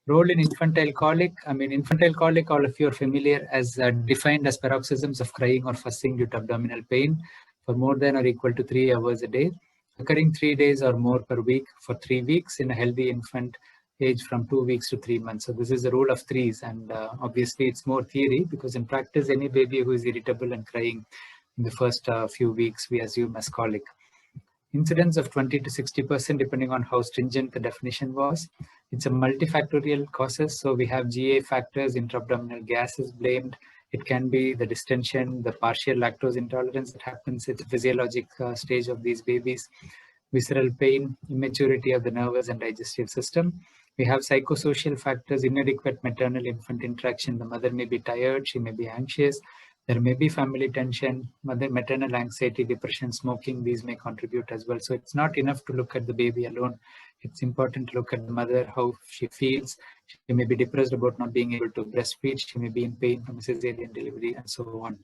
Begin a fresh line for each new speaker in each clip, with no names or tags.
Role in infantile colic. Infantile colic, all of you are familiar as defined as paroxysms of crying or fussing due to abdominal pain for more than or equal to 3 hours a day, occurring 3 days or more per week for 3 weeks in a healthy infant age from 2 weeks to 3 months. So this is the rule of threes, and obviously it's more theory, because in practice any baby who is irritable and crying in the first few weeks we assume as colic. Incidence of 20 to 60% depending on how stringent the definition was. It's a multifactorial causes, so we have GA factors, intra-abdominal gas is blamed. It can be the distension, the partial lactose intolerance that happens at the physiologic stage of these babies, visceral pain, immaturity of the nervous and digestive system. We have psychosocial factors, inadequate maternal-infant interaction. The mother may be tired, she may be anxious. There may be family tension, maternal anxiety, depression, smoking. These may contribute as well. So it's not enough to look at the baby alone. It's important to look at the mother, how she feels. She may be depressed about not being able to breastfeed. She may be in pain from cesarean delivery and so on.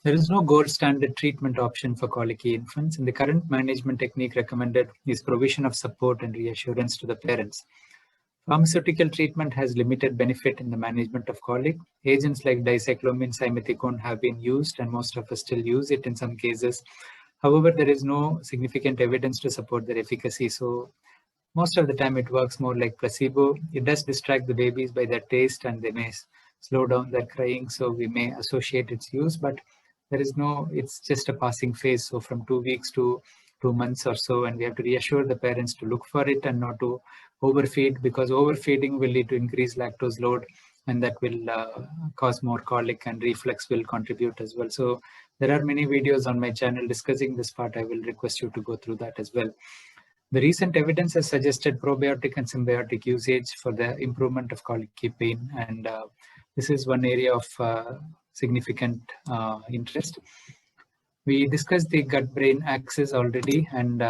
There is no gold standard treatment option for colicky infants, and the current management technique recommended is provision of support and reassurance to the parents. Pharmaceutical treatment has limited benefit in the management of colic. Agents like dicyclomine, simethicone have been used, and most of us still use it in some cases. However, there is no significant evidence to support their efficacy. So most of the time it works more like placebo. It does distract the babies by their taste, and they may slow down their crying. So we may associate its use, but there is no, it's just a passing phase. So from 2 weeks to 2 months or so, and we have to reassure the parents to look for it and not to overfeed, because overfeeding will lead to increased lactose load, and that will cause more colic, and reflux will contribute as well. So there are many videos on my channel discussing this part. I will request you to go through that as well. The recent evidence has suggested probiotic and symbiotic usage for the improvement of colicky pain, and this is one area of significant interest. We discussed the gut-brain axis already, and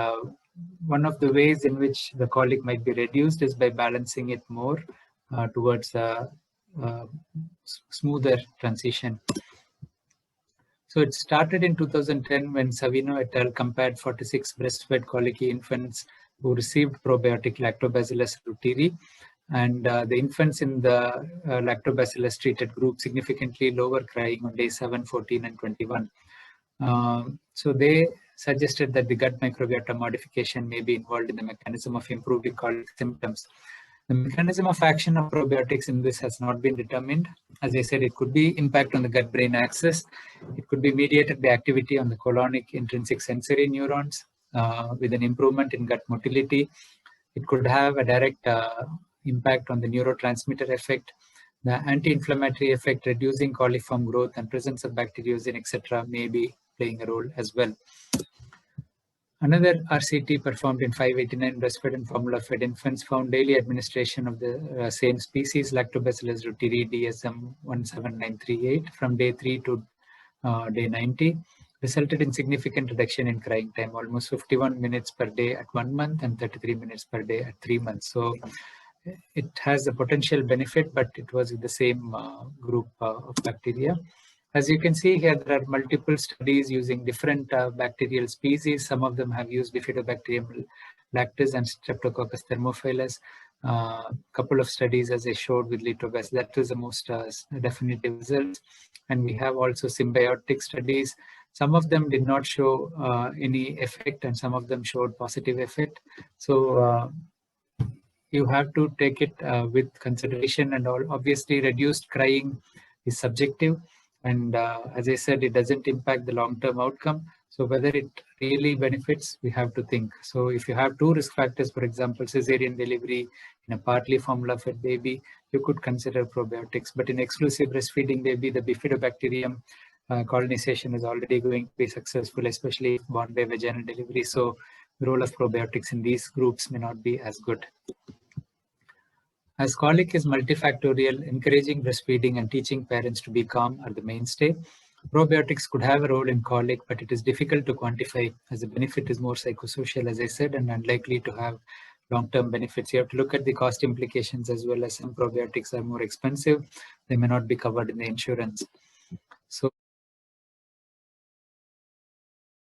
one of the ways in which the colic might be reduced is by balancing it more towards a smoother transition. So it started in 2010 when Savino et al. Compared 46 breastfed colicky infants who received probiotic Lactobacillus reuteri, and the infants in the Lactobacillus treated group significantly lower crying on day 7, 14, and 21. So they suggested that the gut microbiota modification may be involved in the mechanism of improving colic symptoms. The mechanism of action of probiotics in this has not been determined. As I said, it could be impact on the gut-brain axis. It could be mediated by activity on the colonic intrinsic sensory neurons with an improvement in gut motility. It could have a direct impact on the neurotransmitter effect, the anti-inflammatory effect, reducing coliform growth, and presence of bacteriocin, etc. may be playing a role as well. Another RCT performed in 589 breastfed and formula-fed infants found daily administration of the same species, Lactobacillus reuteri DSM 17938, from day 3 to day 90, resulted in significant reduction in crying time, almost 51 minutes per day at 1 month and 33 minutes per day at 3 months. So it has a potential benefit, but it was in the same group of bacteria. As you can see here, there are multiple studies using different bacterial species. Some of them have used Bifidobacterium lactis and Streptococcus thermophilus. Couple of studies, as I showed, with Litobacillus. That is the most definitive results. And we have also symbiotic studies. Some of them did not show any effect, and some of them showed positive effect. So you have to take it with consideration, and all. Obviously, reduced crying is subjective. And as I said, it doesn't impact the long-term outcome. So whether it really benefits, we have to think. So if you have 2 risk factors, for example, cesarean delivery in a partly formula-fed baby, you could consider probiotics. But in exclusive breastfeeding baby, the Bifidobacterium colonization is already going to be successful, especially if born by vaginal delivery. So the role of probiotics in these groups may not be as good. As colic is multifactorial, encouraging breastfeeding and teaching parents to be calm are the mainstay. Probiotics could have a role in colic, but it is difficult to quantify, as the benefit is more psychosocial, as I said, and unlikely to have long-term benefits. You have to look at the cost implications as well, as some probiotics are more expensive. They may not be covered in the insurance. So